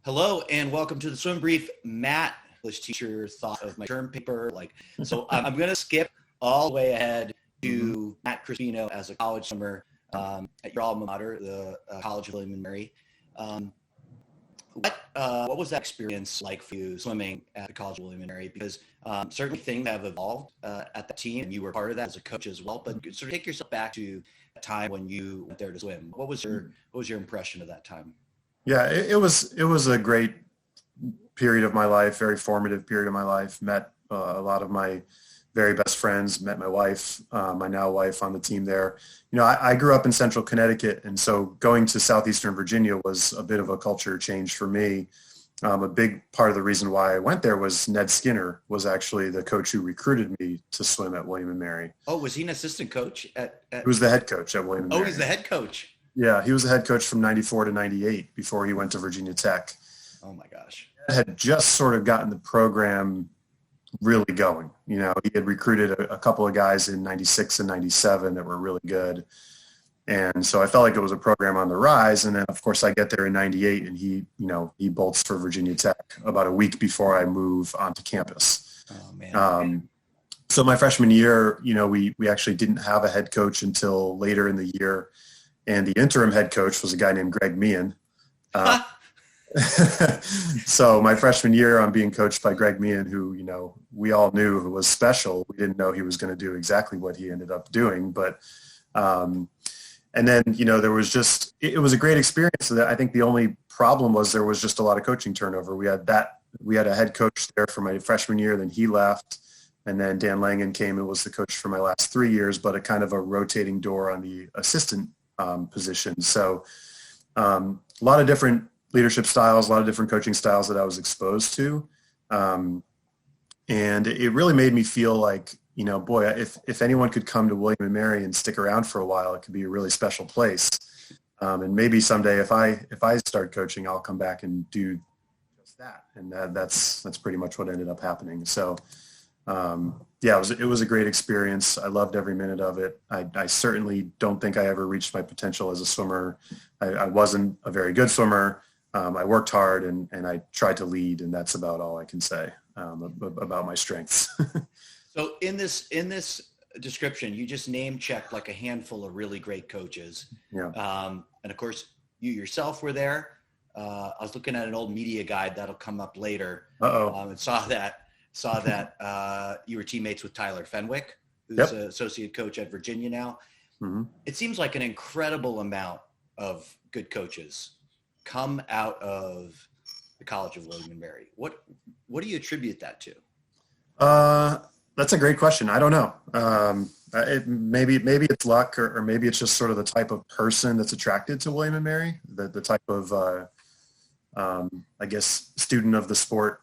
Hello and welcome to the Swim Brief. Matt, English teacher, thought of my term paper. So I'm going to skip all the way ahead to Matt Crispino as a college swimmer at your alma mater, the College of William and Mary. What was that experience like for you swimming at the College of William and Mary? Because certainly things have evolved at the team, and you were part of that as a coach as well. But sort of take yourself back to a time when you went there to swim. What was your impression of that time? Yeah, it was a great period of my life, very formative period of my life. Met a lot of my very best friends, met my wife, my now wife on the team there. You know, I grew up in central Connecticut, and so going to southeastern Virginia was a bit of a culture change for me. A big part of the reason why I went there was Ned Skinner was actually the coach who recruited me to swim at William and Mary. Oh, was he an assistant coach at He was the head coach at William and Mary. Oh, he's the head coach. Yeah, he was the head coach from 94 to 98 before he went to Virginia Tech. Oh my gosh. Had just sort of gotten the program really going. You know, he had recruited a couple of guys in 96 and 97 that were really good. And so I felt like it was a program on the rise. And then of course I get there in 98 and he bolts for Virginia Tech about a week before I move onto campus. Oh man. So my freshman year, you know, we actually didn't have a head coach until later in the year. And the interim head coach was a guy named Greg Meehan. So my freshman year, I'm being coached by Greg Meehan, who, you know, we all knew who was special. We didn't know he was going to do exactly what he ended up doing. But, and then, you know, it was a great experience. I think the only problem was there was just a lot of coaching turnover. We had a head coach there for my freshman year, then he left. And then Dan Langen came and was the coach for my last 3 years, but a kind of a rotating door on the assistant position. So a lot of different leadership styles, a lot of different coaching styles that I was exposed to. And it really made me feel like, you know, boy, if anyone could come to William and Mary and stick around for a while, it could be a really special place. And maybe someday if I start coaching, I'll come back and do just that. And that's pretty much what ended up happening. So yeah, it was a great experience. I loved every minute of it. I certainly don't think I ever reached my potential as a swimmer. I wasn't a very good swimmer. I worked hard and I tried to lead, and that's about all I can say about my strengths. So in this description, you just name checked like a handful of really great coaches. Yeah. And of course, you yourself were there. I was looking at an old media guide that'll come up later. And saw that you were teammates with Tyler Fenwick, who's an associate coach at Virginia now. Mm-hmm. It seems like an incredible amount of good coaches come out of the College of William and Mary. What do you attribute that to? That's a great question. I don't know. Maybe it's luck, or maybe it's just sort of the type of person that's attracted to William and Mary, the type of, I guess, student of the sport,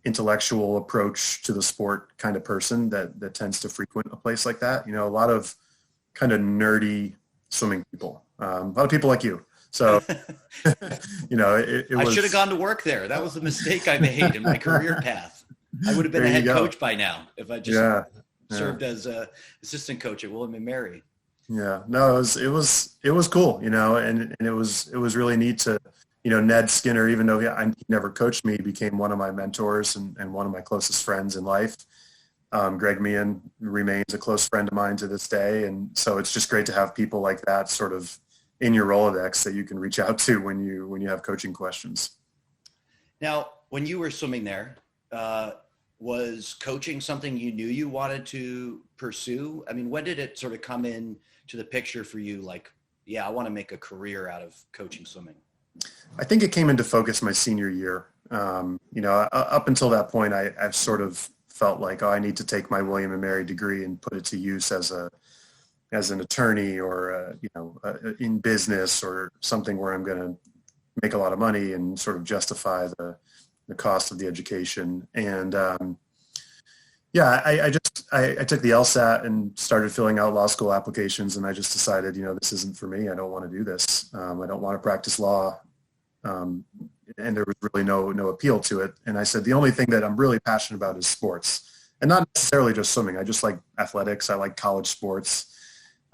intellectual approach to the sport kind of person that tends to frequent a place like that. You know, a lot of kind of nerdy swimming people, a lot of people like you. So, you know, I should have gone to work there. That was a mistake I made in my career path. I would have been a head coach by now if I just served as a assistant coach at William and Mary. Yeah, no, it was cool, you know, and it was really neat to, you know, Ned Skinner, even though he never coached me, became one of my mentors and one of my closest friends in life. Greg Meehan remains a close friend of mine to this day. And so it's just great to have people like that sort of in your Rolodex that you can reach out to when you have coaching questions. Now, when you were swimming there, was coaching something you knew you wanted to pursue? I mean, when did it sort of come in to the picture for you? Like, yeah, I want to make a career out of coaching swimming. I think it came into focus my senior year. You know, up until that point, I've sort of felt like, I need to take my William and Mary degree and put it to use as an attorney or, in business or something where I'm going to make a lot of money and sort of justify the cost of the education. And I took the LSAT and started filling out law school applications, and I just decided, you know, this isn't for me. I don't want to do this. I don't want to practice law. And there was really no appeal to it. And I said, the only thing that I'm really passionate about is sports, and not necessarily just swimming. I just like athletics. I like college sports.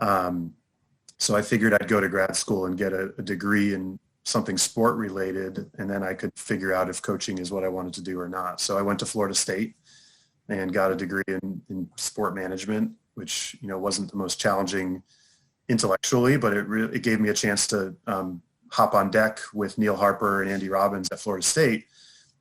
So I figured I'd go to grad school and get a degree in something sport related, and then I could figure out if coaching is what I wanted to do or not. So I went to Florida State and got a degree in sport management, which, wasn't the most challenging intellectually, but it gave me a chance to hop on deck with Neil Harper and Andy Robbins at Florida State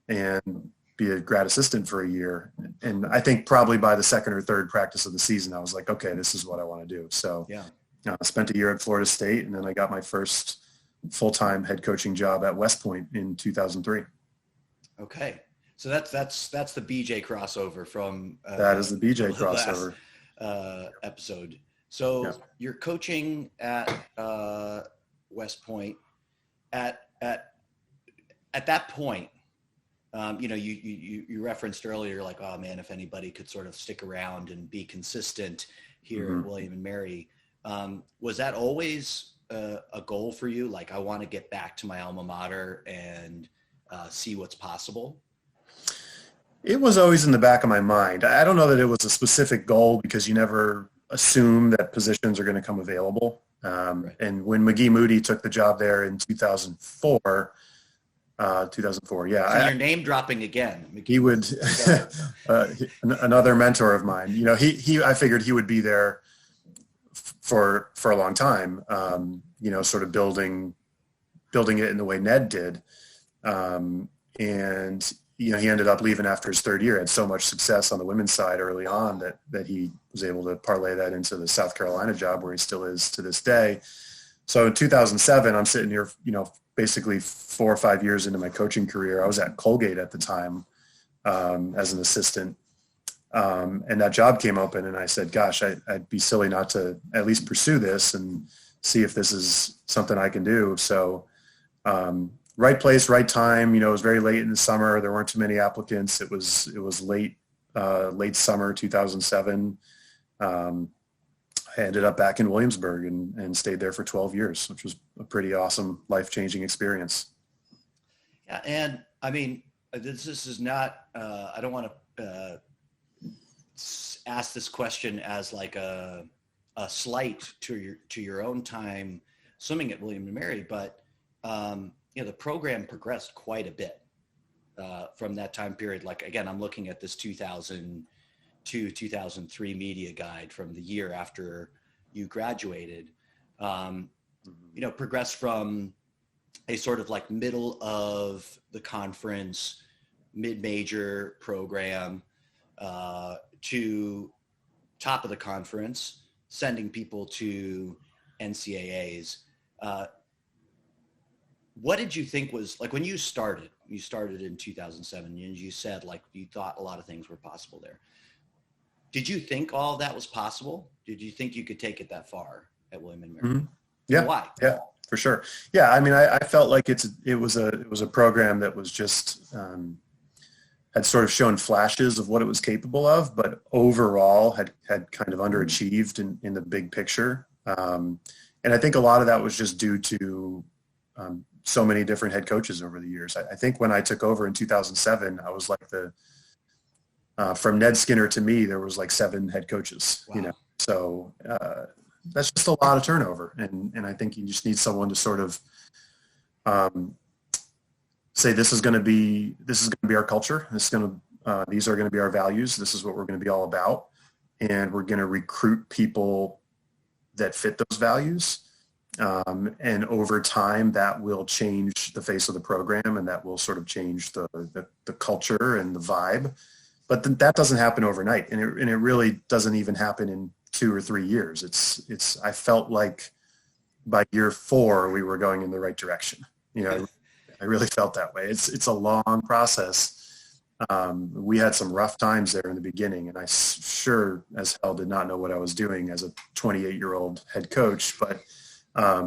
and be a grad assistant for a year. And I think probably by the second or third practice of the season, I was like, okay, this is what I want to do. So Yeah. I spent a year at Florida State, and then I got my first full-time head coaching job at West Point in 2003. Okay. So that's the BJ crossover from that is the BJ crossover episode. So yeah. You're coaching at West Point. At that point, you referenced earlier, like, oh man, if anybody could sort of stick around and be consistent here at William and Mary, was that always a goal for you? Like, I want to get back to my alma mater and see what's possible? It was always in the back of my mind. I don't know that it was a specific goal, because you never assume that positions are going to come available. Right. And when McGee Moody took the job there in 2004, yeah. So you're name dropping again. He would, another mentor of mine, I figured he would be there for a long time, sort of building it in the way Ned did. And he ended up leaving after his third year. Had so much success on the women's side early on that he was able to parlay that into the South Carolina job, where he still is to this day. So in 2007, I'm sitting here, basically 4 or 5 years into my coaching career. I was at Colgate at the time as an assistant. And that job came open, and I said, gosh, I'd be silly not to at least pursue this and see if this is something I can do. So right place, right time. It was very late in the summer. There weren't too many applicants. It was late summer 2007. I ended up back in Williamsburg and stayed there for 12 years, which was a pretty awesome, life-changing experience. Yeah, and I mean, this is not. I don't want to ask this question as like a slight to your own time swimming at William and Mary, but the program progressed quite a bit from that time period. Like, again, I'm looking at this 2002, 2003 media guide from the year after you graduated. Progressed from a sort of like middle of the conference, mid-major program to top of the conference, sending people to NCAAs. What did you think was, like, when you started in 2007, and you said, like, you thought a lot of things were possible there. Did you think all that was possible? Did you think you could take it that far at William and Mary? Mm-hmm. Yeah. Why? Yeah, for sure. Yeah. I mean, I felt like it was a program that was just, had sort of shown flashes of what it was capable of, but overall had kind of underachieved in the big picture. And I think a lot of that was just due to so many different head coaches over the years. I think when I took over in 2007, I was like from Ned Skinner to me, there was like 7 head coaches. Wow. So that's just a lot of turnover, and I think you just need someone to sort of say, this is going to be our culture. These are going to be our values. This is what we're going to be all about, and we're going to recruit people that fit those values. And over time, that will change the face of the program, and that will sort of change the culture and the vibe. But that doesn't happen overnight, and it really doesn't even happen in 2 or 3 years. I felt like by year 4 we were going in the right direction. I really felt that way. It's a long process. We had some rough times there in the beginning, and I sure as hell did not know what I was doing as a 28-year-old head coach. But I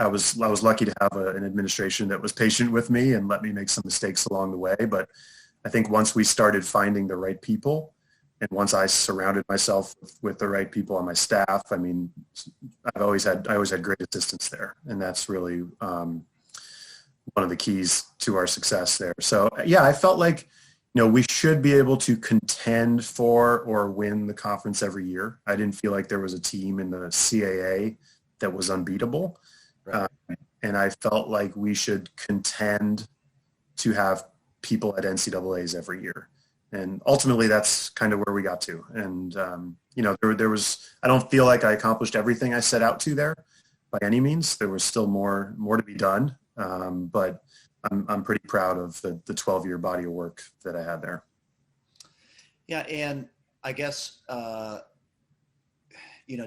was lucky to have an administration that was patient with me and let me make some mistakes along the way. But I think once we started finding the right people, and once I surrounded myself with the right people on my staff, I mean, I always had great assistants there, and that's really one of the keys to our success there. So yeah, I felt like, we should be able to contend for or win the conference every year. I didn't feel like there was a team in the CAA that was unbeatable. Right. and I felt like we should contend to have people at NCAAs every year. And ultimately, that's kind of where we got to. And, there was, I don't feel like I accomplished everything I set out to there by any means. There was still more to be done. But I'm pretty proud of the 12-year body of work that I had there. Yeah. And I guess,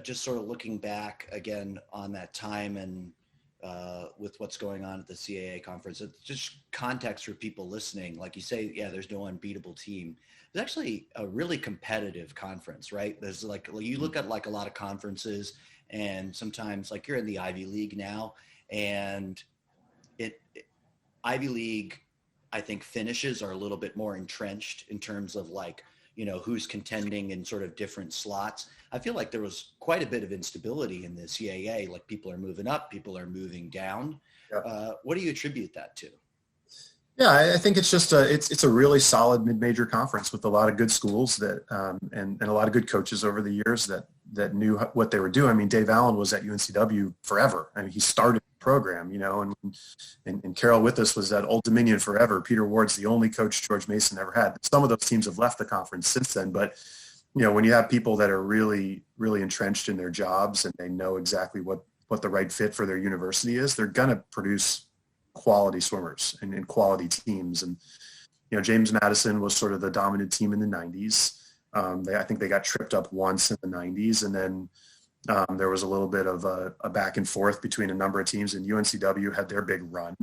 just sort of looking back again on that time and with what's going on at the CAA conference, it's just context for people listening. Like you say, yeah, there's no unbeatable team. It's actually a really competitive conference, right? There's like, you look at like a lot of conferences, and sometimes like you're in the Ivy League now, and Ivy League, I think finishes are a little bit more entrenched in terms of like, who's contending in sort of different slots. I feel like there was quite a bit of instability in the CAA. Like people are moving up, people are moving down. Yeah. What do you attribute that to? Yeah, I think it's just it's a really solid mid-major conference with a lot of good schools that and a lot of good coaches over the years that knew what they were doing. I mean, Dave Allen was at UNCW forever. I mean, he started the program, and Carol Withus was at Old Dominion forever. Peter Ward's the only coach George Mason ever had. Some of those teams have left the conference since then, but when you have people that are really, really entrenched in their jobs and they know exactly what the right fit for their university is, they're going to produce quality swimmers and quality teams. And, James Madison was sort of the dominant team in the 90s. I think they got tripped up once in the 90s. And then there was a little bit of a back and forth between a number of teams, and UNCW had their big run.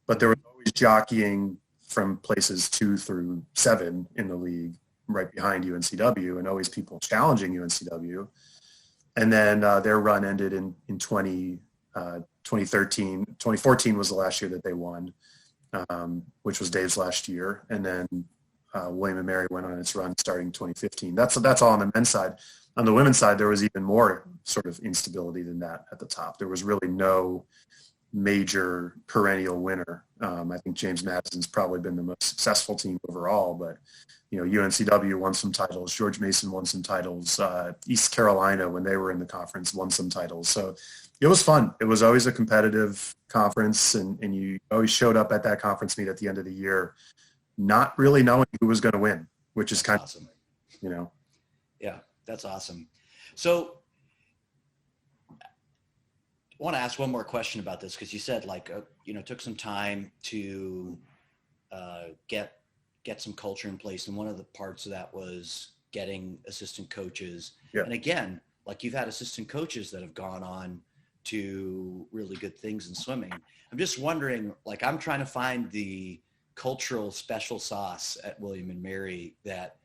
But there was always jockeying from places 2 through 7 in the league right behind UNCW, and always people challenging UNCW. And then their run ended in 2013. 2014 was the last year that they won, which was Dave's last year. And then William & Mary went on its run starting 2015. That's all on the men's side. On the women's side, there was even more sort of instability than that at the top. There was really no major perennial winner. I think James Madison's probably been the most successful team overall, but UNCW won some titles. George Mason won some titles. East Carolina, when they were in the conference, won some titles. So it was fun. It was always a competitive conference, and you always showed up at that conference meet at the end of the year not really knowing who was going to win, which is kind of awesome. Yeah, that's awesome. So I want to ask one more question about this, because you said it took some time to get some culture in place, and one of the parts of that was getting assistant coaches. Yeah. And again, like you've had assistant coaches that have gone on to really good things in swimming. I'm just wondering, like, I'm trying to find the cultural special sauce at William & Mary that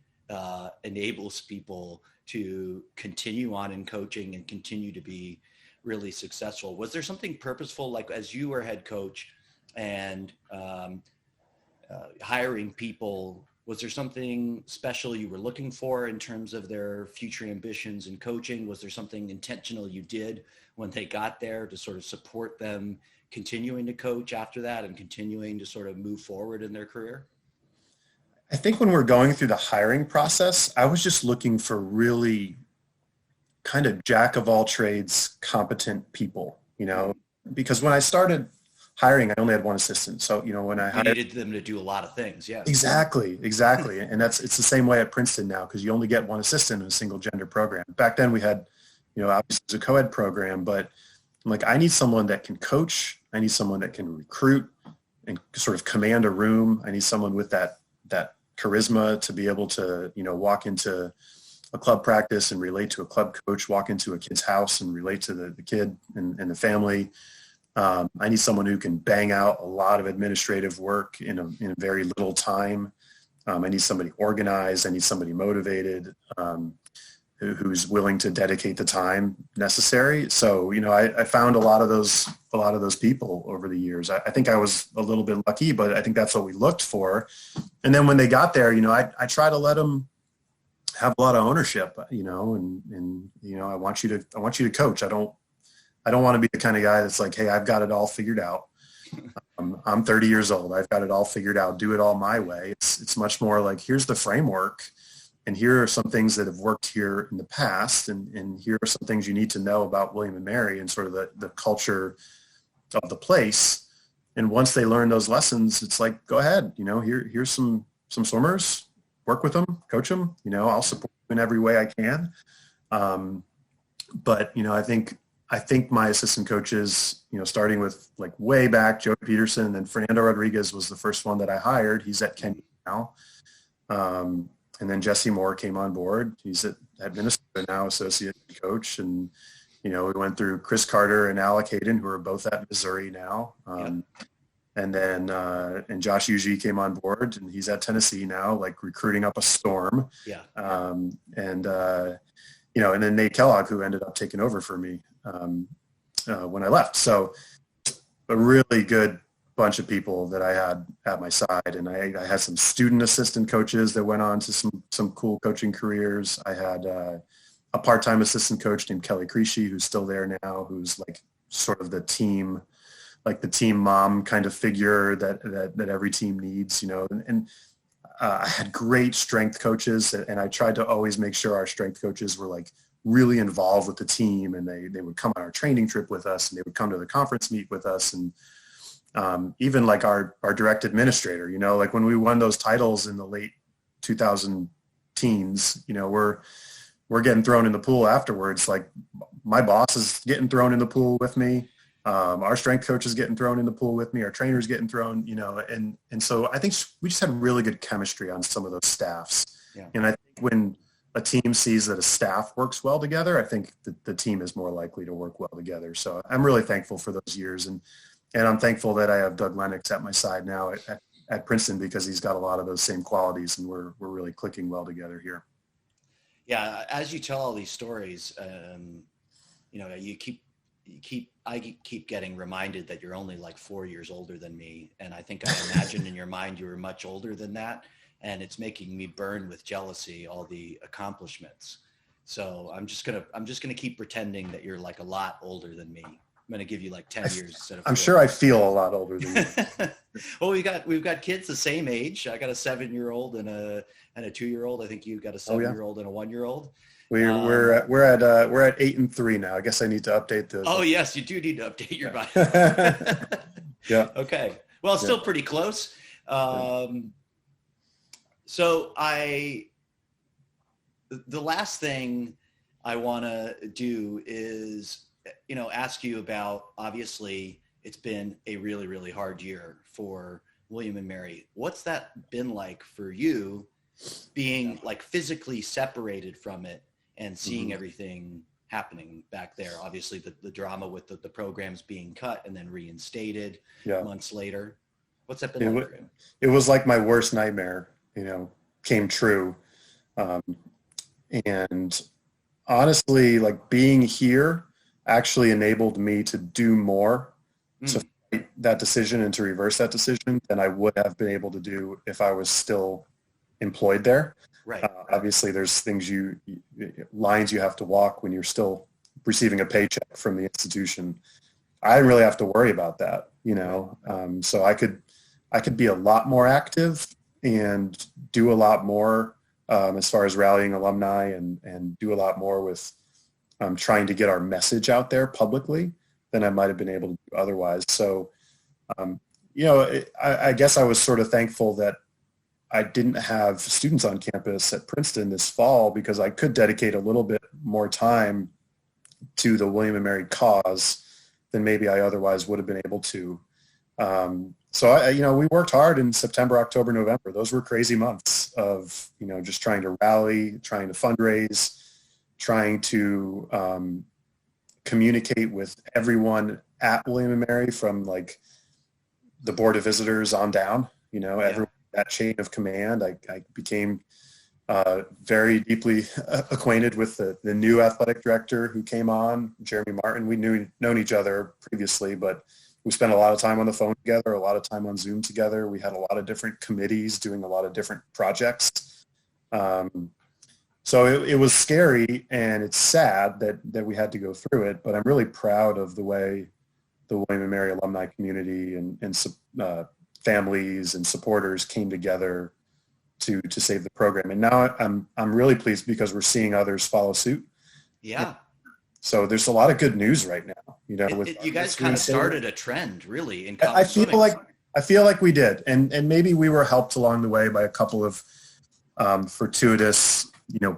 enables people to continue on in coaching and continue to be really successful. Was there something purposeful, like as you were head coach and hiring people, was there something special you were looking for in terms of their future ambitions in coaching? Was there something intentional you did when they got there to sort of support them continuing to coach after that and continuing to sort of move forward in their career? I think when we're going through the hiring process, I was just looking for really kind of jack of all trades, competent people, because when I started hiring, I only had one assistant. So, when I hired, needed them to do a lot of things. Yeah, exactly. And it's the same way at Princeton now, because you only get one assistant in a single gender program. Back then we had, obviously it's a co-ed program, but I'm like, I need someone that can coach. I need someone that can recruit and sort of command a room. I need someone with that charisma to be able to, walk into a club practice and relate to a club coach, walk into a kid's house and relate to the kid and the family. I need someone who can bang out a lot of administrative work in a very little time. I need somebody organized. I need somebody motivated, who's willing to dedicate the time necessary. So, I found a lot of those people over the years. I think I was a little bit lucky, but I think that's what we looked for. And then when they got there, I try to let them have a lot of ownership, and I want you to coach. I don't want to be the kind of guy that's like, hey, I've got it all figured out. I'm 30 years old. I've got it all figured out. Do it all my way. It's much more like, here's the framework, and here are some things that have worked here in the past, and here are some things you need to know about William & Mary and sort of the culture of the place. And once they learn those lessons, it's like, go ahead, here's some swimmers, work with them, coach them, I'll support them in every way I can. But I think my assistant coaches, starting with like way back, Joe Peterson, and then Fernando Rodriguez was the first one that I hired. He's at Kenya now. And then Jesse Moore came on board. He's at Minnesota now, associate coach. And, we went through Chris Carter and Alec Hayden, who are both at Missouri now. And then and Josh Ugie came on board, and he's at Tennessee now, like recruiting up a storm. Yeah. And then Nate Kellogg, who ended up taking over for me when I left. So a really good bunch of people that I had at my side. And I had some student assistant coaches that went on to some cool coaching careers. I had a part-time assistant coach named Kelly Creasy, who's still there now, who's like sort of the team mom kind of figure that every team needs, and I had great strength coaches, and I tried to always make sure our strength coaches were like really involved with the team, and they would come on our training trip with us, and they would come to the conference meet with us. And even like our direct administrator, like when we won those titles in the late 2000 teens, we're getting thrown in the pool afterwards. Like my boss is getting thrown in the pool with me. Our strength coach is getting thrown in the pool with me. Our trainer's getting thrown, and so I think we just had really good chemistry on some of those staffs. Yeah. And I think when a team sees that a staff works well together, I think the team is more likely to work well together. So I'm really thankful for those years. And I'm thankful that I have Doug Lennox at my side now at Princeton, because he's got a lot of those same qualities, and we're really clicking well together here. Yeah. As you tell all these stories, I keep getting reminded that you're only like 4 years older than me. And I think I imagined in your mind you were much older than that. And it's making me burn with jealousy, all the accomplishments. So I'm just gonna keep pretending that you're like a lot older than me. I'm gonna give you like 10 years instead of 4. I'm sure I feel a lot older than you. Well, we've got kids the same age. I got a 7-year-old and a 2-year-old. I think you've got a 7-year-old and a 1-year-old. We're at 8 and 3 now. I guess I need to update those. Oh yes, you do need to update your bio. Yeah. Okay. Well, it's still pretty close. So the last thing I want to do is, ask you about, obviously it's been a really, really hard year for William and Mary. What's that been like for you, being like physically separated from it and seeing everything happening back there? Obviously the drama with the programs being cut and then reinstated months later. What's that been like for you? It was like my worst nightmare, came true. And honestly, like being here actually enabled me to do more to fight that decision and to reverse that decision than I would have been able to do if I was still employed there. Right. Obviously there's lines you have to walk when you're still receiving a paycheck from the institution. I didn't really have to worry about that, so I could be a lot more active and do a lot more as far as rallying alumni and do a lot more with trying to get our message out there publicly than I might have been able to do otherwise. So, I guess I was sort of thankful that I didn't have students on campus at Princeton this fall, because I could dedicate a little bit more time to the William and Mary cause than maybe I otherwise would have been able to. So we worked hard in September, October, November. Those were crazy months of, just trying to rally, trying to fundraise, trying to communicate with everyone at William and Mary, from like the board of visitors on down, everyone, that chain of command. I became very deeply acquainted with the new athletic director who came on, Jeremy Martin. We known each other previously, but we spent a lot of time on the phone together, a lot of time on Zoom together. We had a lot of different committees doing a lot of different projects. So it was scary, and it's sad that we had to go through it, but I'm really proud of the way the William and Mary alumni community and families and supporters came together to save the program. And now I'm really pleased because we're seeing others follow suit. Yeah. So there's a lot of good news right now, You guys kind of started a trend really in I college feel swimming. like we did. And maybe we were helped along the way by a couple of fortuitous,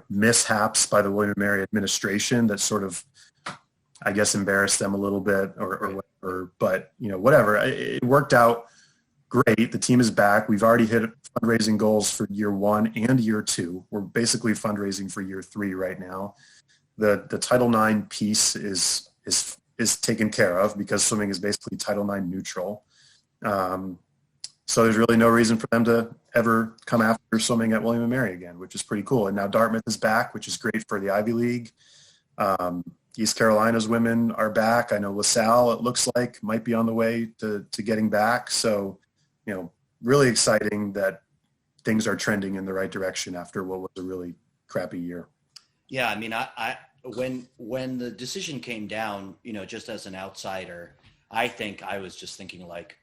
mishaps by the William & Mary administration that sort of, I guess, embarrassed them a little bit or whatever. But, whatever. It worked out great. The team is back. We've already hit fundraising goals for year 1 and year 2. We're basically fundraising for year 3 right now. The Title IX piece is taken care of because swimming is basically Title IX neutral. So there's really no reason for them to ever come after swimming at William & Mary again, which is pretty cool. And now Dartmouth is back, which is great for the Ivy League. East Carolina's women are back. I know LaSalle, it looks like, might be on the way to getting back. So, really exciting that things are trending in the right direction after what was a really crappy year. Yeah, I mean, I when the decision came down, just as an outsider, I think I was just thinking like,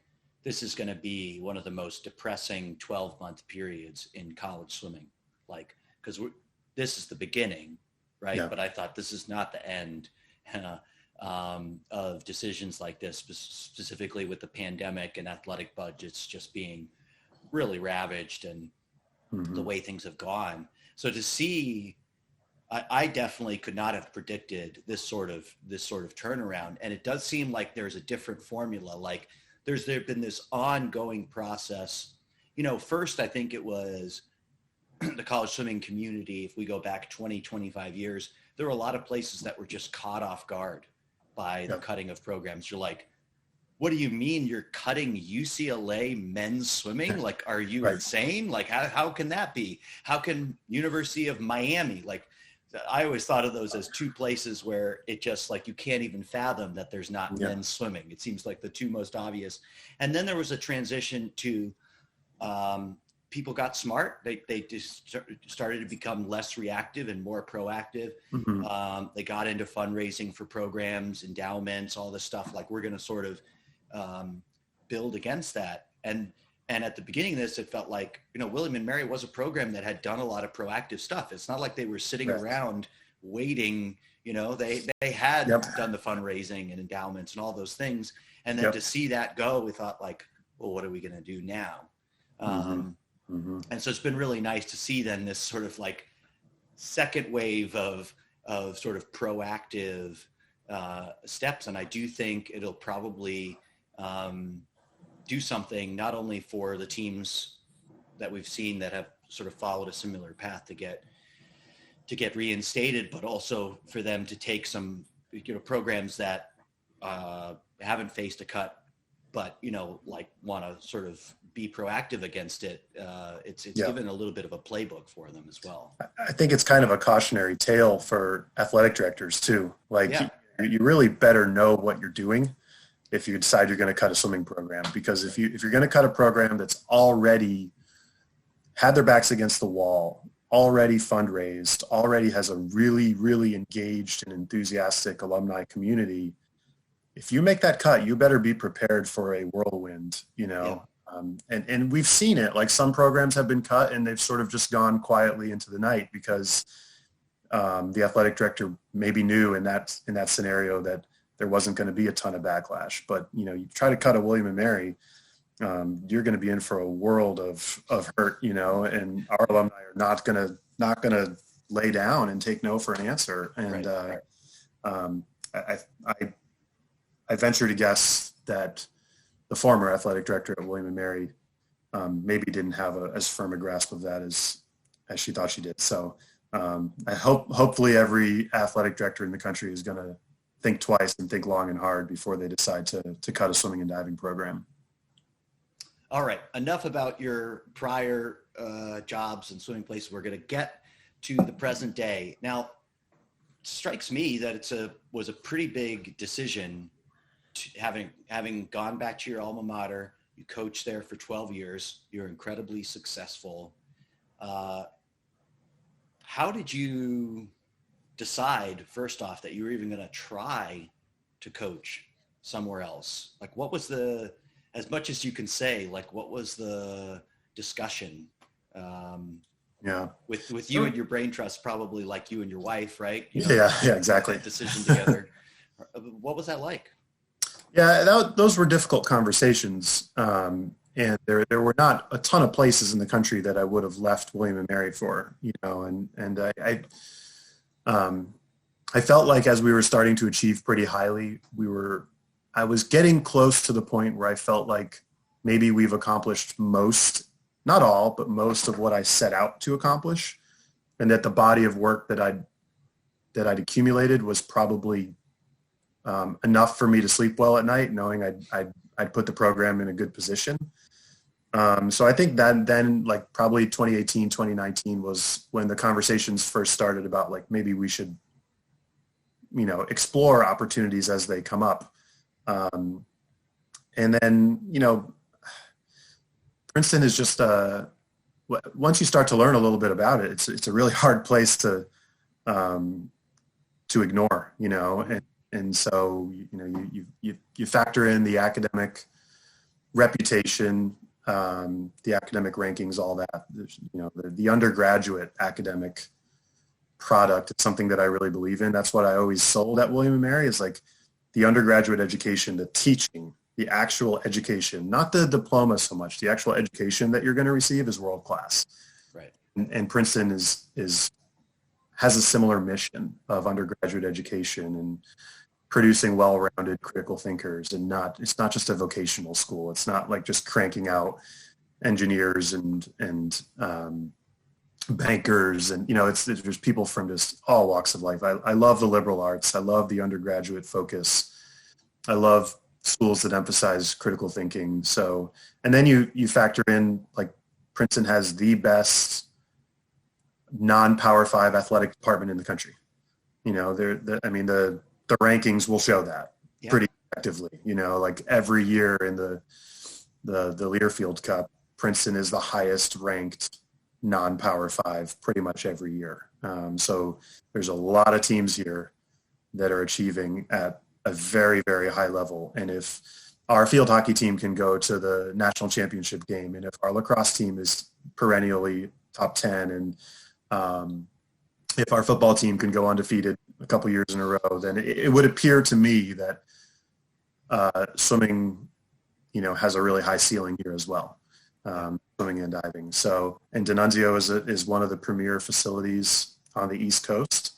this is going to be one of the most depressing 12-month periods in college swimming, like, because this is the beginning, right? Yeah. But I thought this is not the end of decisions like this, specifically with the pandemic and athletic budgets just being really ravaged and the way things have gone. So to see, I definitely could not have predicted this sort of turnaround, and it does seem like there's a different formula. Like there's been this ongoing process. First I think it was the college swimming community. If we go back 20, 25 years, there were a lot of places that were just caught off guard by the cutting of programs. You're like, what do you mean you're cutting UCLA men's swimming? Like, are you insane? Like, how can that be? How can University of Miami, like, I always thought of those as two places where it just like, you can't even fathom that there's not men's swimming. It seems like the two most obvious. And then there was a transition to people got smart. They just started to become less reactive and more proactive. They got into fundraising for programs, endowments, all this stuff. Like we're going to sort of build against that. And at the beginning of this, it felt like, William & Mary was a program that had done a lot of proactive stuff. It's not like they were sitting around waiting, they had done the fundraising and endowments and all those things. And then to see that go, we thought like, well, what are we going to do now? And so it's been really nice to see then this sort of like second wave of sort of proactive steps. And I do think it'll probably do something not only for the teams that we've seen that have sort of followed a similar path to get reinstated, but also for them to take some, programs that haven't faced a cut, but, like want to sort of be proactive against it. It's given a little bit of a playbook for them as well. I think it's kind of a cautionary tale for athletic directors too. Like you really better know what you're doing if you decide you're going to cut a swimming program, because if you're going to cut a program that's already had their backs against the wall, already fundraised, already has a really, really engaged and enthusiastic alumni community, if you make that cut, you better be prepared for a whirlwind, and we've seen it. Like some programs have been cut and they've sort of just gone quietly into the night because the athletic director maybe knew in that scenario that there wasn't going to be a ton of backlash. But, you try to cut a William & Mary, you're going to be in for a world of hurt, and our alumni are not going to lay down and take no for an answer. And I venture to guess that the former athletic director at William & Mary maybe didn't have as firm a grasp of that as she thought she did. So I hopefully every athletic director in the country is going to think twice and think long and hard before they decide to cut a swimming and diving program. All right. Enough about your prior jobs and swimming places. We're going to get to the present day. Now, it strikes me that was a pretty big decision having gone back to your alma mater. You coached there for 12 years. You're incredibly successful. How did you decide, first off, that you were even going to try to coach somewhere else? Like, what was as much as you can say, like, what was the discussion Yeah. With you and your brain trust, probably like you and your wife, right? Yeah, exactly. That decision together. What was that like? Yeah, those were difficult conversations. And there were not a ton of places in the country that I would have left William and Mary for, and I felt like as we were starting to achieve pretty highly, I was getting close to the point where I felt like maybe we've accomplished most, not all, but most of what I set out to accomplish, and that the body of work that I'd accumulated was probably enough for me to sleep well at night, knowing I'd put the program in a good position. So I think that then, like, probably 2018, 2019 was when the conversations first started about, like, maybe we should, explore opportunities as they come up. And then, Princeton is just, once you start to learn a little bit about it, it's a really hard place to ignore, and so, you factor in the academic reputation, the academic rankings, all that. The undergraduate academic product is something that I really believe in. That's what I always sold at William and Mary, is like the undergraduate education, the teaching, the actual education, not the diploma so much. The actual education that you're going to receive is world class. Right. And Princeton has a similar mission of undergraduate education and producing well-rounded critical thinkers, and it's not just a vocational school. It's not like just cranking out engineers and bankers, and there's people from just all walks of life. I love the liberal arts. I love the undergraduate focus. I love schools that emphasize critical thinking. So, and then you factor in, like, Princeton has the best non-Power 5 athletic department in the country. The rankings will show that pretty effectively. Like every year in the Learfield Cup, Princeton is the highest ranked non-Power 5 pretty much every year. So there's a lot of teams here that are achieving at a very, very high level. And if our field hockey team can go to the national championship game, and if our lacrosse team is perennially top 10, and if our football team can go undefeated a couple years in a row, then it would appear to me that swimming, has a really high ceiling here as well, swimming and diving. So, and D'Annunzio is one of the premier facilities on the East Coast.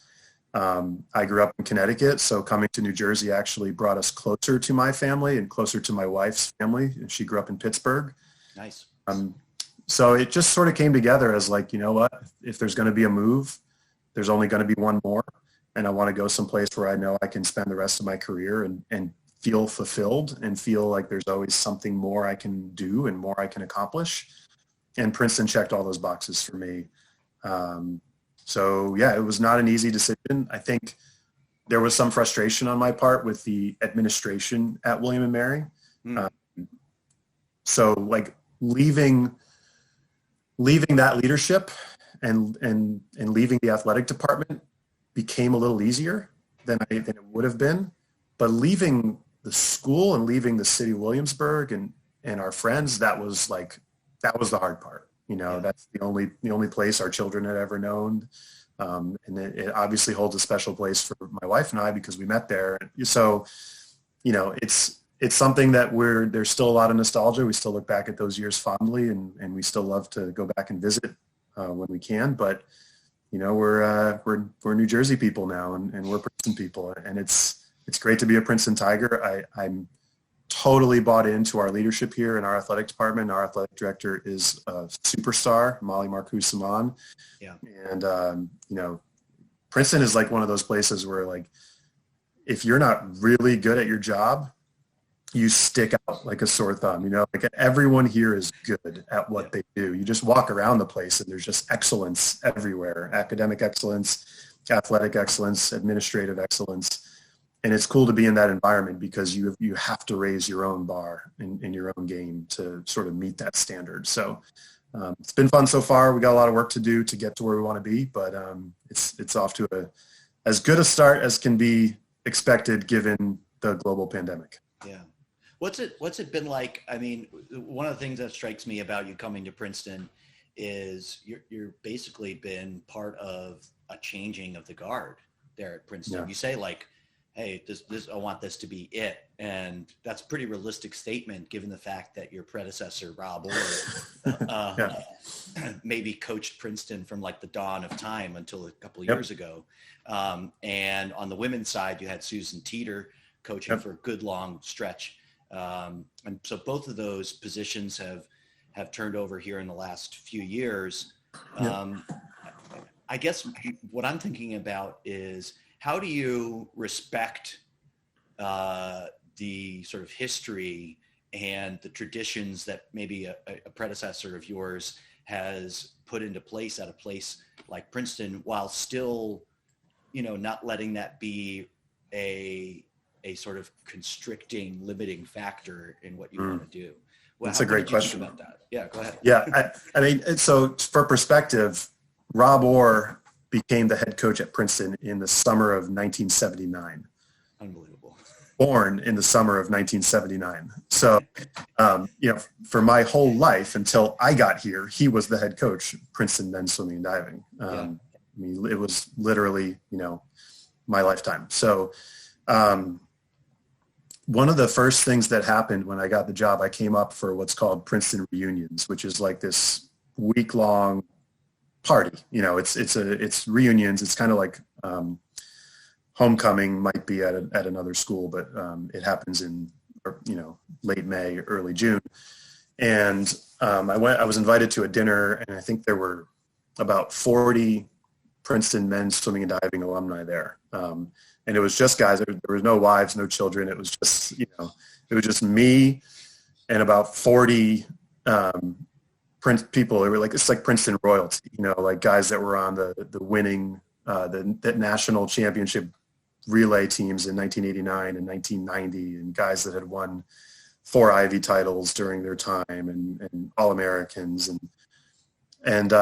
I grew up in Connecticut, so coming to New Jersey actually brought us closer to my family and closer to my wife's family. She grew up in Pittsburgh. Nice. So it just sort of came together as like, what, if there's going to be a move, there's only going to be one more. And I want to go someplace where I know I can spend the rest of my career and feel fulfilled and feel like there's always something more I can do and more I can accomplish. And Princeton checked all those boxes for me. So yeah, it was not an easy decision. I think there was some frustration on my part with the administration at William and Mary. So like leaving that leadership and leaving the athletic department became a little easier than it would have been. But leaving the school and leaving the city of Williamsburg and our friends, that was the hard part. That's the only place our children had ever known. And it obviously holds a special place for my wife and I because we met there. So, it's something that there's still a lot of nostalgia. We still look back at those years fondly, and we still love to go back and visit when we can. But, we're New Jersey people now, and we're Princeton people, and it's great to be a Princeton Tiger. I'm totally bought into our leadership here in our athletic department. Our athletic director is a superstar, Molly Marcoux-Simon. Yeah. And, Princeton is like one of those places where, like, if you're not really good at your job, you stick out like a sore thumb. Like everyone here is good at what they do. You just walk around the place and there's just excellence everywhere. Academic excellence, athletic excellence, administrative excellence. And it's cool to be in that environment because you have to raise your own bar in your own game to sort of meet that standard. So it's been fun so far. We got a lot of work to do to get to where we want to be, but it's off to as good a start as can be expected given the global pandemic. Yeah. What's it been like? I mean, one of the things that strikes me about you coming to Princeton is you're basically been part of a changing of the guard there at Princeton. Yeah. You say like, hey, this I want this to be it. And that's a pretty realistic statement given the fact that your predecessor, Rob Orr, maybe coached Princeton from like the dawn of time until a couple of years ago. And on the women's side, you had Susan Teeter coaching for a good long stretch. And so both of those positions have turned over here in the last few years. I guess what I'm thinking about is, how do you respect the sort of history and the traditions that maybe a predecessor of yours has put into place at a place like Princeton, while still, not letting that be a sort of constricting, limiting factor in what you want to do? Well, that's a great question about that. Yeah, go ahead. Yeah, I mean, so for perspective, Rob Orr became the head coach at Princeton in the summer of 1979. Unbelievable. Born in the summer of 1979. So, for my whole life until I got here, he was the head coach, Princeton men's swimming and diving. I mean, it was literally, my lifetime. So, one of the first things that happened when I got the job, I came up for what's called Princeton reunions, which is like this week-long party. It's reunions. It's kind of like homecoming might be at another school, but it happens in late May, early June. And I was invited to a dinner, and I think there were about 40 Princeton men's swimming and diving alumni there. And it was just guys. There was no wives, no children. It was just, it was just me and about 40 people. They were like, it's like Princeton royalty, like guys that were on the winning, the national championship relay teams in 1989 and 1990, and guys that had won 4 Ivy titles during their time, and All-Americans. And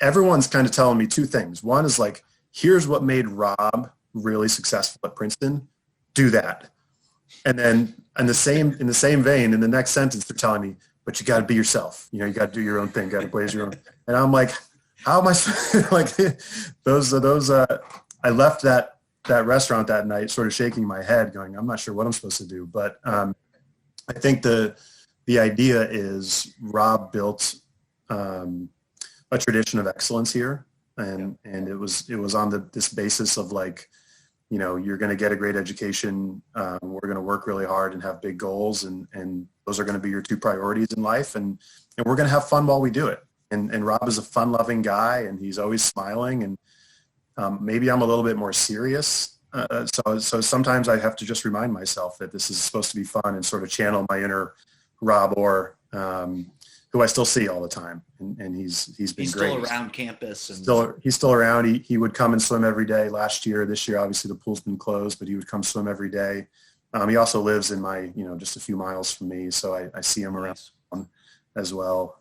everyone's kind of telling me two things. One is like, here's what made Rob really successful at Princeton. Do that. And then in the same vein, in the next sentence, they're telling me, but you got to be yourself. You got to do your own thing. Got to blaze your own. And I'm like, how am I like those? I left that restaurant that night, sort of shaking my head, going, I'm not sure what I'm supposed to do. But I think the idea is Rob built a tradition of excellence here. And it was on this basis of like, you're going to get a great education. We're going to work really hard and have big goals, and those are going to be your 2 priorities in life. And we're going to have fun while we do it. And Rob is a fun-loving guy, and he's always smiling. And maybe I'm a little bit more serious. So sometimes I have to just remind myself that this is supposed to be fun, and sort of channel my inner Rob Orr, who I still see all the time, and he's been great. He's still around campus. He's still around. He would come and swim every day last year. This year, obviously, the pool's been closed, but he would come swim every day. He also lives in my, just a few miles from me, so I see him around as well,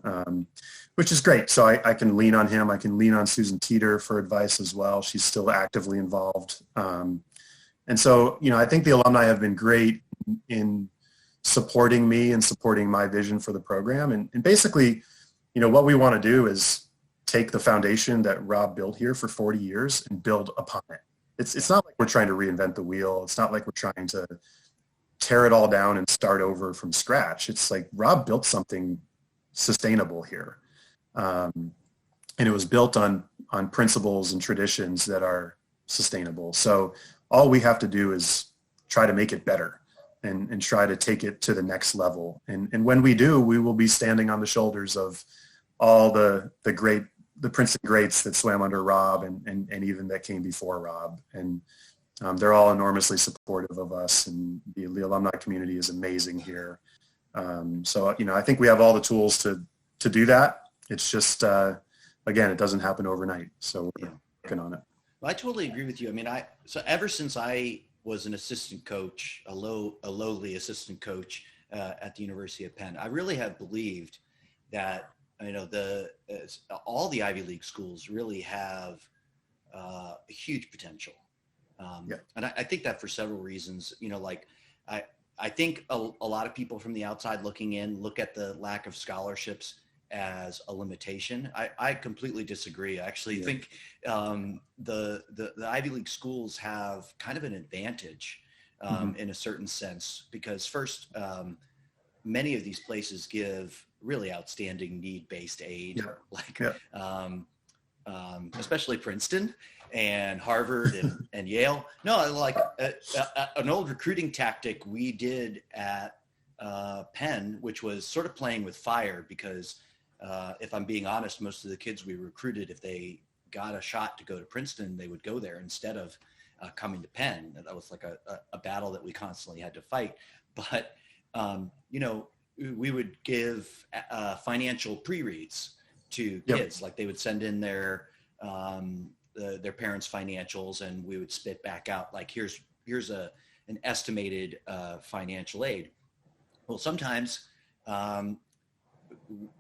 which is great. So I can lean on him. I can lean on Susan Teeter for advice as well. She's still actively involved. And so, I think the alumni have been great in supporting me and supporting my vision for the program. And basically, what we want to do is take the foundation that Rob built here for 40 years and build upon it. It's not like we're trying to reinvent the wheel. It's not like we're trying to tear it all down and start over from scratch. It's like Rob built something sustainable here. And it was built on principles and traditions that are sustainable. So all we have to do is try to make it better and try to take it to the next level. And when we do, we will be standing on the shoulders of all the Princeton greats that swam under Rob and even that came before Rob. And they're all enormously supportive of us, and the alumni community is amazing here. So, I think we have all the tools to do that. It's just, again, it doesn't happen overnight. So we're working on it. Well, I totally agree with you. I mean, so ever since I was an assistant coach, a lowly assistant coach at the University of Penn, I really have believed that, all the Ivy League schools really have a huge potential. And I think that for several reasons. I think a lot of people from the outside looking in look at the lack of scholarships as a limitation. I completely disagree. I actually think the Ivy League schools have kind of an advantage in a certain sense, because first, many of these places give really outstanding need-based aid, especially Princeton and Harvard and Yale. No, like an old recruiting tactic we did at Penn, which was sort of playing with fire, because if I'm being honest, most of the kids we recruited, if they got a shot to go to Princeton, they would go there instead of coming to Penn. That was like a battle that we constantly had to fight. But, we would give financial pre-reads to kids. Like they would send in their parents' financials, and we would spit back out like, here's an estimated financial aid. Well, sometimes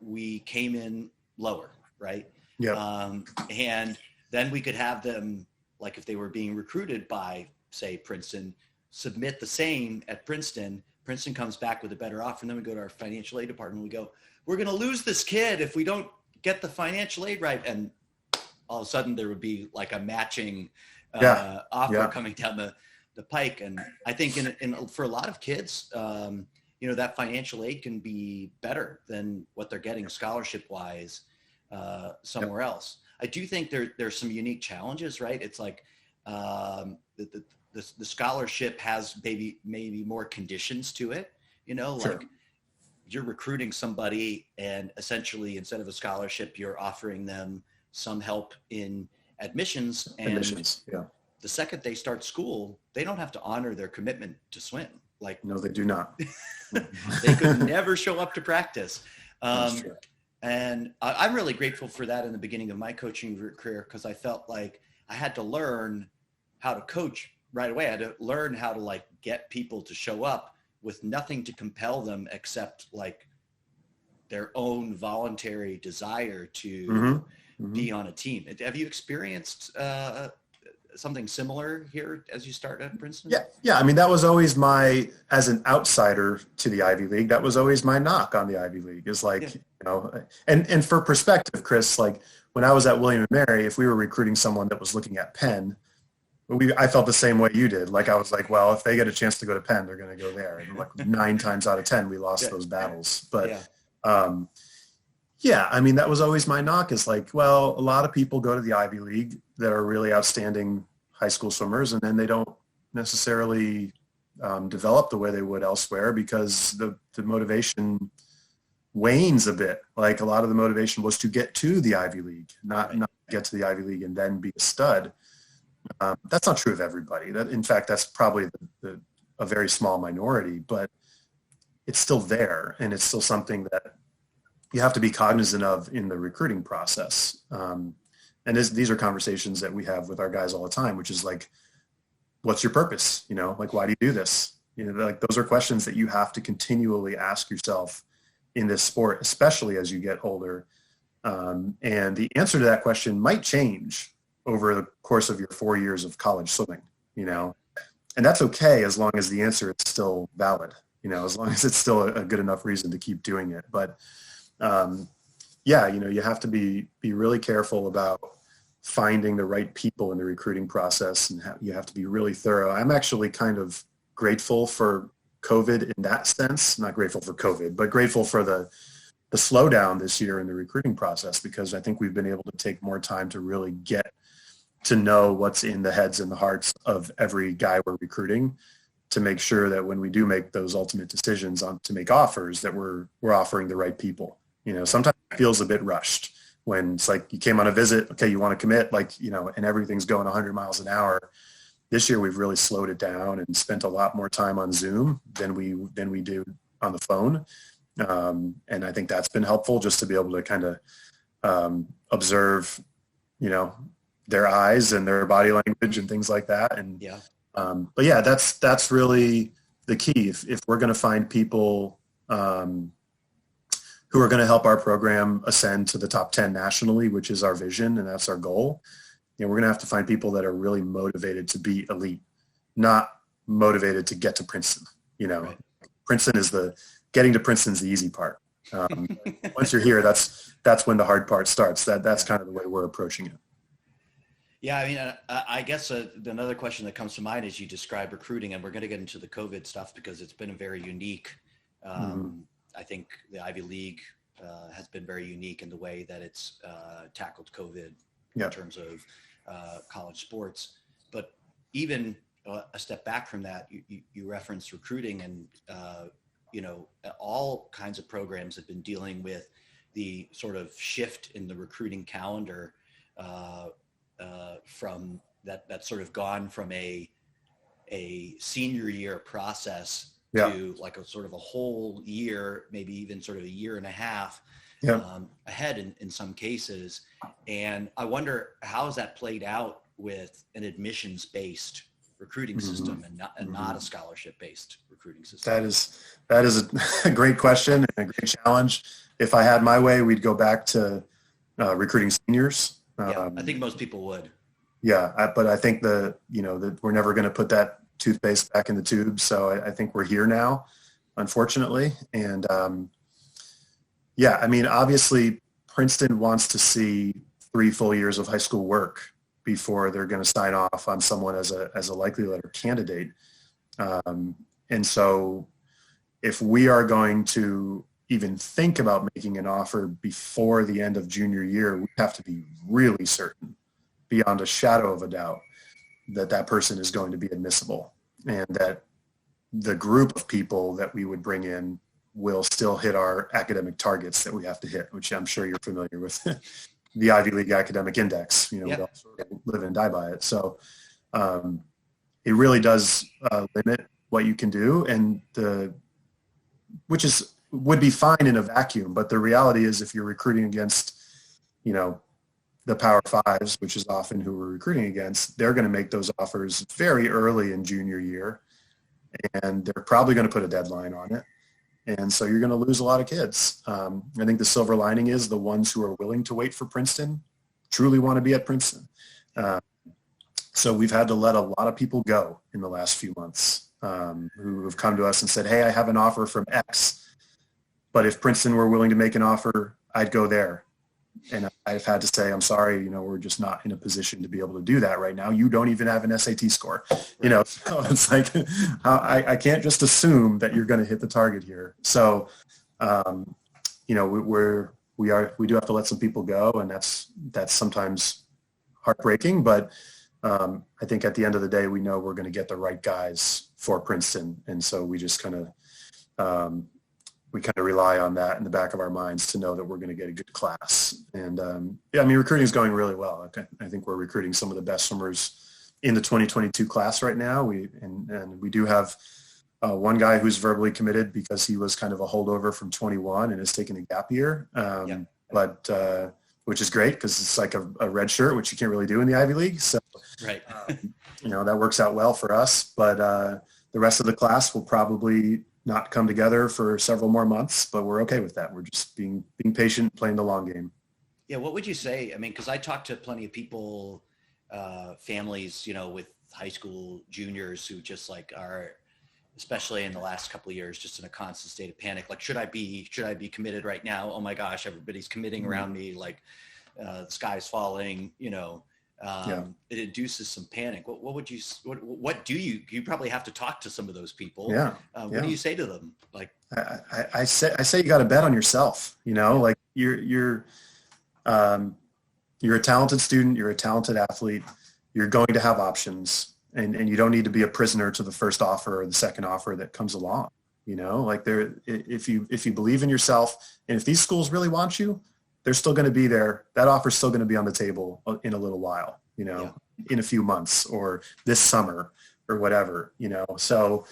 we came in lower, right? Yeah. And then we could have them, like if they were being recruited by, say, Princeton, submit the same at Princeton. Princeton comes back with a better offer, and then we go to our financial aid department. We go, we're going to lose this kid if we don't get the financial aid right. And all of a sudden there would be like a matching offer coming down the pike. And I think for a lot of kids, that financial aid can be better than what they're getting scholarship wise somewhere else. I do think there's some unique challenges, right? It's like the scholarship has maybe more conditions to it, like you're recruiting somebody, and essentially instead of a scholarship, you're offering them some help in admissions. And the second they start school, they don't have to honor their commitment to swim. Like, no, they do not. They could never show up to practice. And I'm really grateful for that in the beginning of my coaching career, because I felt like I had to learn how to coach right away. I had to learn how to like get people to show up with nothing to compel them except like their own voluntary desire to be on a team. Have you experienced something similar here as you start at Princeton? Yeah. I mean, that was always as an outsider to the Ivy League, that was always my knock on the Ivy League, is like, and for perspective, Chris, like when I was at William & Mary, if we were recruiting someone that was looking at Penn, I felt the same way you did. Like I was like, well, if they get a chance to go to Penn, they're going to go there. And like 9 times out of 10, we lost those battles. But I mean, that was always my knock, is like, well, a lot of people go to the Ivy League that are really outstanding high school swimmers, and then they don't necessarily develop the way they would elsewhere, because the motivation wanes a bit. Like a lot of the motivation was to get to the Ivy League, not get to the Ivy League and then be a stud. That's not true of everybody. In fact, that's probably a very small minority, but it's still there, and it's still something that you have to be cognizant of in the recruiting process. And these are conversations that we have with our guys all the time, which is like, what's your purpose? Like, why do you do this? Like those are questions that you have to continually ask yourself in this sport, especially as you get older. And the answer to that question might change over the course of your 4 years of college swimming, and that's okay as long as the answer is still valid, as long as it's still a good enough reason to keep doing it. But you have to be really careful about finding the right people in the recruiting process, and you have to be really thorough. I'm actually kind of grateful for COVID in that sense, not grateful for COVID, but grateful for the slowdown this year in the recruiting process, because I think we've been able to take more time to really get to know what's in the heads and the hearts of every guy we're recruiting, to make sure that when we do make those ultimate decisions to make offers, that we're offering the right people. Sometimes it feels a bit rushed when it's like you came on a visit, okay, you want to commit, like, and everything's going 100 miles an hour. This year we've really slowed it down and spent a lot more time on Zoom than we do on the phone. And I think that's been helpful, just to be able to kind of observe, their eyes and their body language and things like that. And but yeah, that's really the key. If we're going to find people who are going to help our program ascend to the top 10 nationally, which is our vision and that's our goal, we're going to have to find people that are really motivated to be elite, not motivated to get to Princeton. Princeton is getting to Princeton's the easy part. Once you're here, that's when the hard part starts. That's kind of the way we're approaching it. Yeah, I mean, I guess another question that comes to mind is you describe recruiting, and we're going to get into the COVID stuff because it's been a very unique. I think the Ivy League has been very unique in the way that it's tackled COVID in terms of college sports. But even a step back from that, you referenced recruiting, and all kinds of programs have been dealing with the sort of shift in the recruiting calendar. From that's sort of gone from a senior year process to like a sort of a whole year, maybe even sort of a year and a half ahead in some cases. And I wonder, how has that played out with an admissions-based recruiting system and not a scholarship-based recruiting system? That is a great question and a great challenge. If I had my way, we'd go back to recruiting seniors. I think most people would. But I think that we're never going to put that toothpaste back in the tube. So I think we're here now, unfortunately. And I mean, obviously Princeton wants to see 3 full years of high school work before they're going to sign off on someone as a likely letter candidate. And so if we are going to even think about making an offer before the end of junior year, we have to be really certain, beyond a shadow of a doubt, that person is going to be admissible and that the group of people that we would bring in will still hit our academic targets that we have to hit, which I'm sure you're familiar with. The Ivy League Academic Index, we all sort of live and die by it. So it really does limit what you can do, and which would be fine in a vacuum. But the reality is, if you're recruiting against, the Power Fives, which is often who we're recruiting against, they're going to make those offers very early in junior year, and they're probably going to put a deadline on it. And so you're going to lose a lot of kids. I think the silver lining is the ones who are willing to wait for Princeton truly want to be at Princeton. So we've had to let a lot of people go in the last few months who have come to us and said, hey, I have an offer from X, but if Princeton were willing to make an offer, I'd go there. And I've had to say, I'm sorry, we're just not in a position to be able to do that right now. You don't even have an SAT score, so it's like, I can't just assume that you're going to hit the target here. So, we do have to let some people go, and that's sometimes heartbreaking, but I think at the end of the day, we know we're going to get the right guys for Princeton. And so we just kind of rely on that in the back of our minds to know that we're going to get a good class. And recruiting is going really well. I think we're recruiting some of the best swimmers in the 2022 class right now. We do have one guy who's verbally committed because he was kind of a holdover from 21 and has taken a gap year. But which is great because it's like a red shirt, which you can't really do in the Ivy League. So, that works out well for us. But the rest of the class will probably not come together for several more months, but we're okay with that. We're just being patient, playing the long game. Yeah. What would you say? I mean, because I talked to plenty of people, families, with high school juniors who just like are, especially in the last couple of years, just in a constant state of panic. Like, should I be committed right now? Oh my gosh, everybody's committing around me. Like, the sky's falling, It induces some panic. What do you probably have to talk to some of those people. What do you say to them? Like, I say you got to bet on yourself, like you're a talented student, you're a talented athlete, you're going to have options, and you don't need to be a prisoner to the first offer or the second offer that comes along, like if you believe in yourself, and if these schools really want you, they're still going to be there. That offer's still going to be on the table in a little while, in a few months or this summer or whatever, So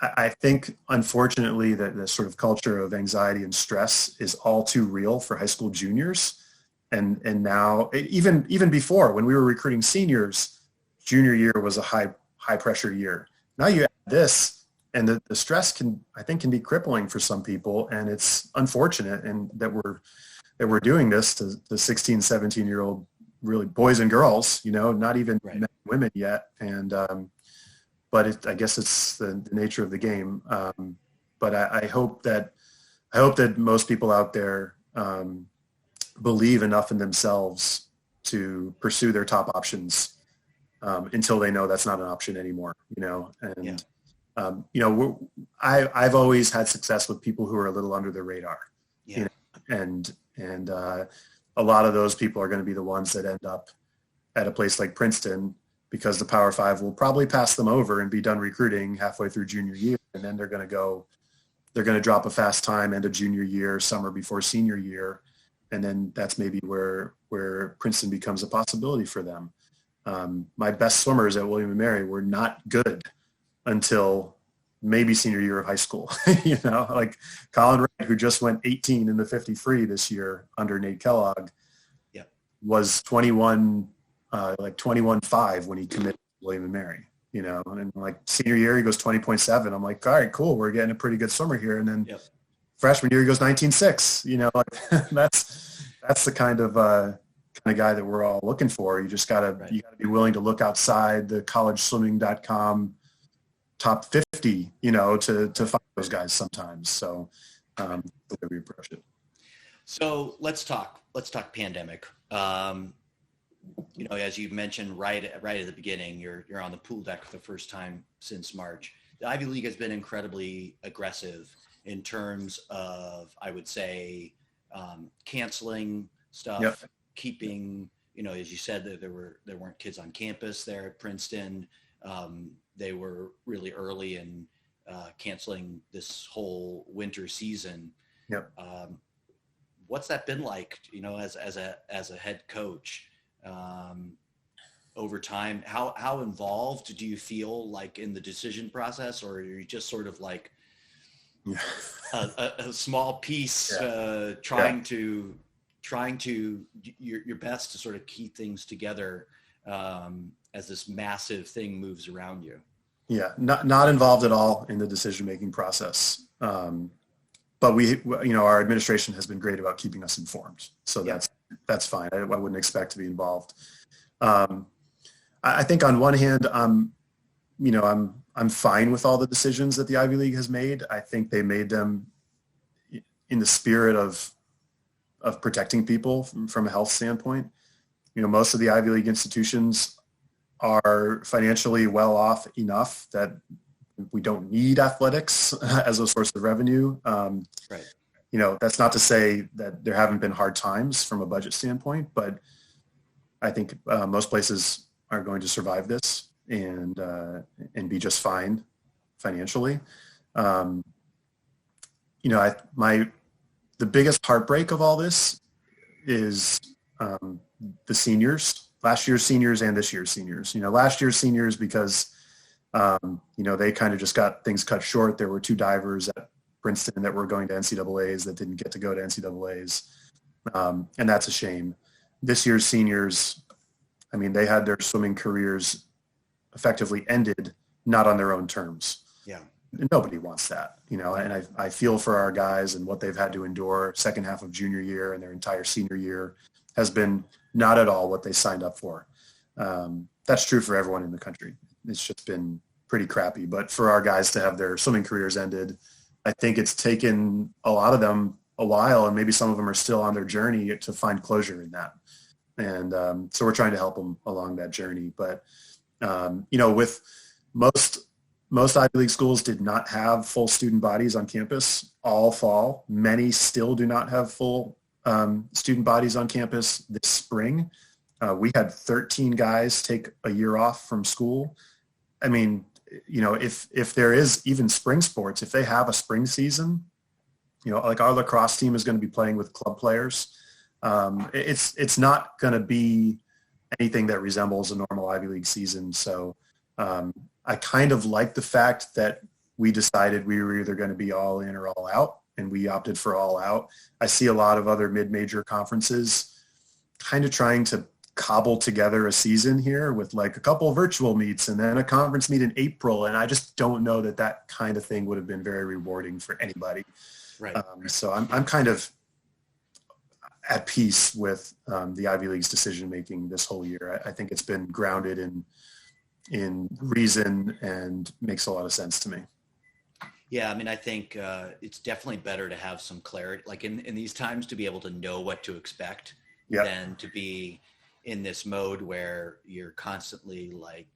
I think, unfortunately, that the sort of culture of anxiety and stress is all too real for high school juniors. And now, even before, when we were recruiting seniors, junior year was a high pressure year. Now you add this, and the stress can be crippling for some people, and it's unfortunate and that we're doing this to the 16, 17-year-old, really boys and girls, not even men and women yet. And but I guess it's the nature of the game. But I hope that I hope that most people out there believe enough in themselves to pursue their top options until they know that's not an option anymore, and I've always had success with people who are a little under the radar, and a lot of those people are going to be the ones that end up at a place like Princeton, because the Power Five will probably pass them over and be done recruiting halfway through junior year. And then they're going to drop a fast time end of junior year, summer before senior year. And then that's maybe where Princeton becomes a possibility for them. My best swimmers at William & Mary were not good until maybe senior year of high school, like Colin Wright, who just went 18 in the 50 free this year under Nate Kellogg, was 21.5 when he committed to William & Mary, and like senior year, he goes 20.7. I'm like, all right, cool. We're getting a pretty good swimmer here. And then freshman year, he goes 19.6, like that's the kind of guy that we're all looking for. You just gotta be willing to look outside the collegeswimming.com top 50, to find those guys sometimes. So the way we approach it. So let's talk pandemic. As you mentioned right at the beginning, you're on the pool deck for the first time since March. The Ivy League has been incredibly aggressive in terms of, I would say, canceling stuff, keeping, as you said, that there weren't kids on campus there at Princeton. They were really early in canceling this whole winter season. What's that been like, as a head coach? Over time, how involved do you feel like in the decision process, or are you just sort of like a small piece trying to your best to sort of keep things together as this massive thing moves around you? Not involved at all in the decision-making process, but our administration has been great about keeping us informed, so that's fine. I wouldn't expect to be involved. I think on one hand, I'm fine with all the decisions that the Ivy League has made. I think they made them in the spirit of protecting people from a health standpoint. Most of the Ivy League institutions are financially well off enough that we don't need athletics as a source of revenue. That's not to say that there haven't been hard times from a budget standpoint, but I think most places are going to survive this and be just fine financially. The biggest heartbreak of all this is the seniors, last year's seniors and this year's seniors. Last year's seniors because they kind of just got things cut short. There were 2 divers at Princeton that were going to NCAAs that didn't get to go to NCAAs. And that's a shame. This year's seniors, they had their swimming careers effectively ended, not on their own terms. Nobody wants that, and I feel for our guys, and what they've had to endure second half of junior year and their entire senior year has been not at all what they signed up for. That's true for everyone in the country. It's just been pretty crappy. But for our guys to have their swimming careers ended, I think it's taken a lot of them a while, and maybe some of them are still on their journey to find closure in that. And so we're trying to help them along that journey. But, with most Ivy League schools did not have full student bodies on campus all fall. Many still do not have full student bodies on campus this spring. We had 13 guys take a year off from school. If there is even spring sports, if they have a spring season, like our lacrosse team is going to be playing with club players. It's not going to be anything that resembles a normal Ivy League season. So I kind of like the fact that we decided we were either going to be all in or all out, and we opted for all out. I see a lot of other mid-major conferences kind of trying to cobble together a season here with like a couple of virtual meets and then a conference meet in April. And I just don't know that kind of thing would have been very rewarding for anybody. Right. So I'm kind of at peace with the Ivy League's decision-making this whole year. I think it's been grounded in reason and makes a lot of sense to me. Yeah, I mean, I think it's definitely better to have some clarity, like in these times, to be able to know what to expect than to be in this mode where you're constantly like,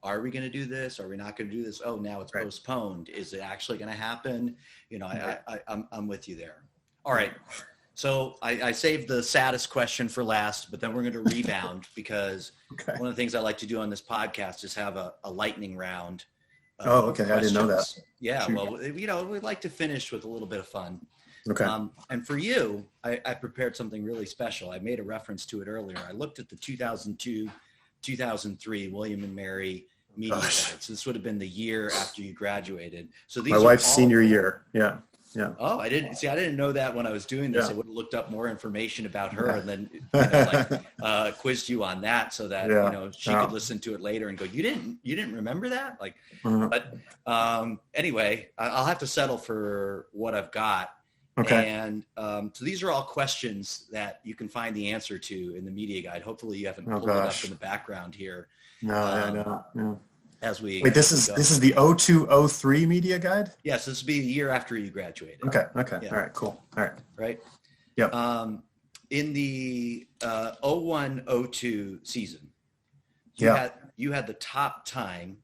are we going to do this? Are we not going to do this? Oh, now it's postponed. Is it actually going to happen? You know, I'm with you there. All right. So I saved the saddest question for last, but then we're going to rebound because one of the things I like to do on this podcast is have a lightning round. Okay. I didn't know that. Yeah. Shoot. Well, you know, we'd like to finish with a little bit of fun. Okay. And for you, I prepared something really special. I made a reference to it earlier. I looked at the 2002, 2003 William and Mary media guides. So this would have been the year after you graduated. So these my wife's senior year. Yeah. Yeah. Oh, I didn't know that when I was doing this. I would have looked up more information about her and then quizzed you on that so that you know she could listen to it later and go, you didn't remember that? Like, but anyway, I'll have to settle for what I've got. Okay. And so these are all questions that you can find the answer to in the media guide. Hopefully you haven't pulled it up in the background here. No, I don't. No. As we wait, this is the 0203 media guide. Yes, this will be a year after you graduated. Okay. Yeah. All right. Cool. All right. Right. Yep. In the 01-02 season, you had the top time.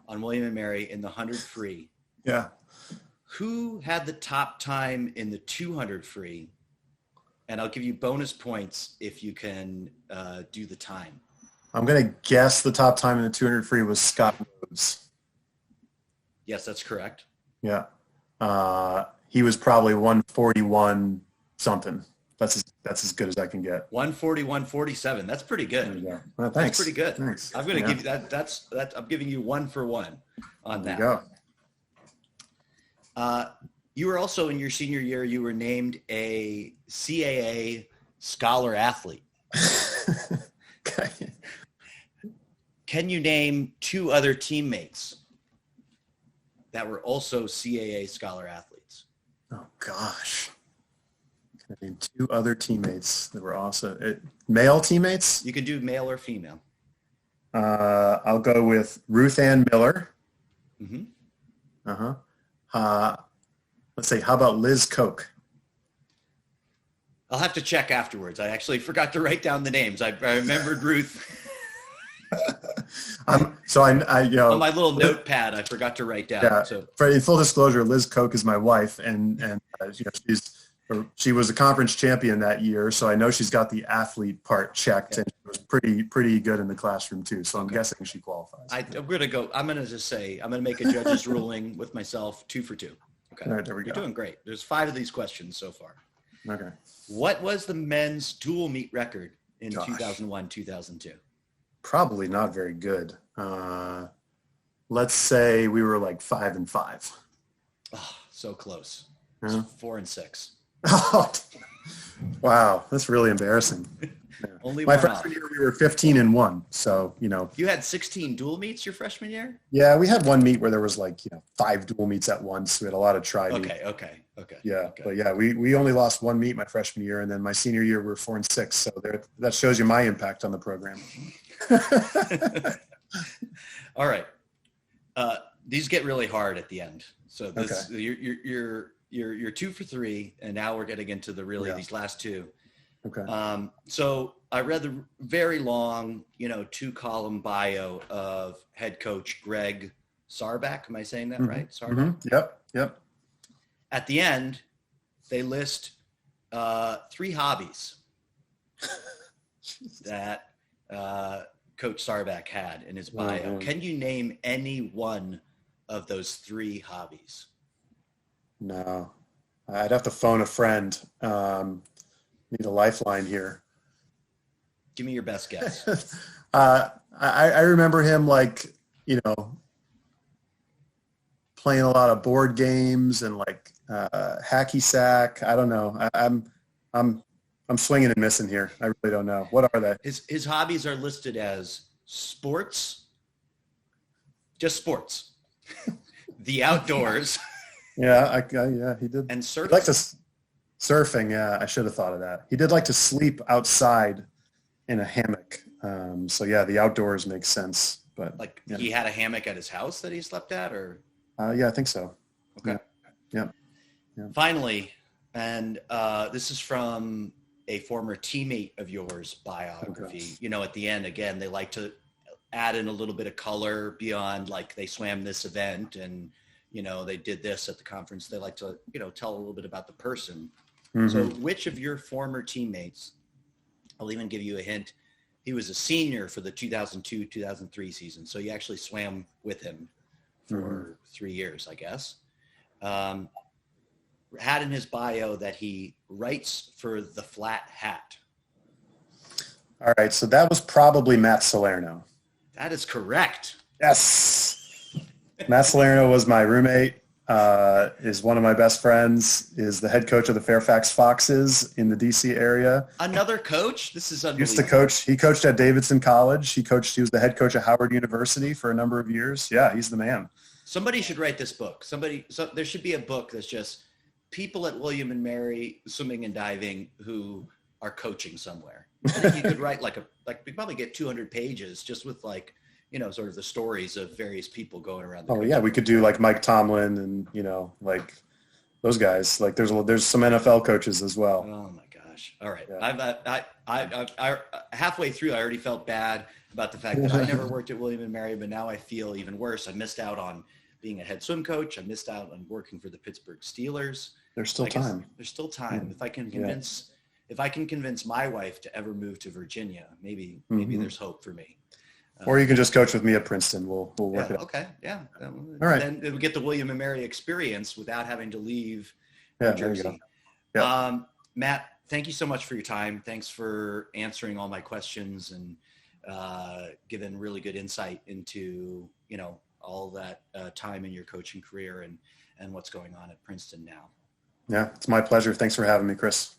On William and Mary in the 100 free. Yeah. Who had the top time in the 200 free? And I'll give you bonus points if you can do the time. I'm going to guess the top time in the 200 free was Scott Rhodes. Yes, that's correct. Yeah. He was probably 141 something. That's as good as I can get. 141.47. That's pretty good. Well, thanks. That's pretty good. Thanks. I'm going to give you that. I'm giving you 1 for 1 on that. There you go. You were also in your senior year, you were named a CAA scholar athlete. Okay. Can you name 2 other teammates that were also CAA scholar athletes? Oh gosh. Can I name 2 other teammates that were also male teammates? You can do male or female. I'll go with Ruth Ann Miller. Mm-hmm. Let's say, how about Liz Koch? I'll have to check afterwards. I actually forgot to write down the names. I remembered Ruth. On my little notepad, I forgot to write down. Yeah. So, in full disclosure, Liz Koch is my wife, and she was a conference champion that year, so I know she's got the athlete part checked, and she was pretty good in the classroom too. So I'm guessing she qualifies. I'm going to make a judge's ruling with myself, 2 for 2. Okay. All right, there we go. You're doing great. There's 5 of these questions so far. Okay. What was the men's dual meet record in 2001, 2002? Probably not very good. Let's say we were like 5-5. Oh, so close. 4-6. Oh, wow. That's really embarrassing. Yeah. Only my one freshman year, we were 15-1. So, You had 16 dual meets your freshman year? Yeah, we had one meet where there was 5 dual meets at once. We had a lot of tri meets. Okay. Yeah, okay. But yeah, we only lost 1 meet my freshman year, and then my senior year we were 4-6. So that shows you my impact on the program. All right. These get really hard at the end. So you're 2 for 3, and now we're getting into these last 2. Okay. So I read the very long, 2-column bio of head coach Greg Sarbach. Am I saying that right? Sarbach? Mm-hmm. Yep. At the end, they list 3 hobbies that Coach Sarbach had in his bio. Mm-hmm. Can you name any one of those 3 hobbies? No. I'd have to phone a friend. Need a lifeline here. Give me your best guess. I remember him playing a lot of board games and hacky sack. I don't know. I'm swinging and missing here. I really don't know. What are they? His hobbies are listed as sports, just sports, the outdoors. Yeah, he did. And surfing. He liked to surfing. Yeah, I should have thought of that. He did like to sleep outside in a hammock. So yeah, the outdoors makes sense. But he had a hammock at his house that he slept at, or? Yeah, I think so. Okay. Yeah. Yeah. Finally, and this is from a former teammate of yours biography. Okay. You know, at the end, again, they like to add in a little bit of color beyond like they swam this event and, you know, they did this at the conference. They like to, you know, tell a little bit about the person. Mm-hmm. So which of your former teammates, I'll even give you a hint, he was a senior for the 2002-2003 season. So you actually swam with him for 3 years, I guess. Had in his bio that he writes for the Flat Hat. All right. So that was probably Matt Salerno. That is correct. Yes. Matt Salerno was my roommate, is one of my best friends, is the head coach of the Fairfax Foxes in the DC area. Another coach? This is unbelievable. Used to coach. He coached at Davidson College. He was the head coach at Howard University for a number of years. Yeah, he's the man. Somebody should write this book. There should be a book that's just people at William and Mary swimming and diving who are coaching somewhere. I think you could write we probably get 200 pages just with like, you know, sort of the stories of various people going around. Oh yeah, we could do like Mike Tomlin and, you know, like those guys. Like there's some NFL coaches as well. Oh my gosh! All right, yeah. I halfway through I already felt bad about the fact that I never worked at William and Mary, but now I feel even worse. I missed out on being a head swim coach. I missed out on working for the Pittsburgh Steelers. There's still time. There's still time. If I can convince my wife to ever move to Virginia, maybe there's hope for me. Or you can just coach with me at Princeton. We'll work it out. Okay. Yeah. All right. Then we get the William and Mary experience without having to leave New Jersey. Yeah. Matt, thank you so much for your time. Thanks for answering all my questions and giving really good insight into, you know, all that time in your coaching career and what's going on at Princeton now. Yeah, it's my pleasure. Thanks for having me, Chris.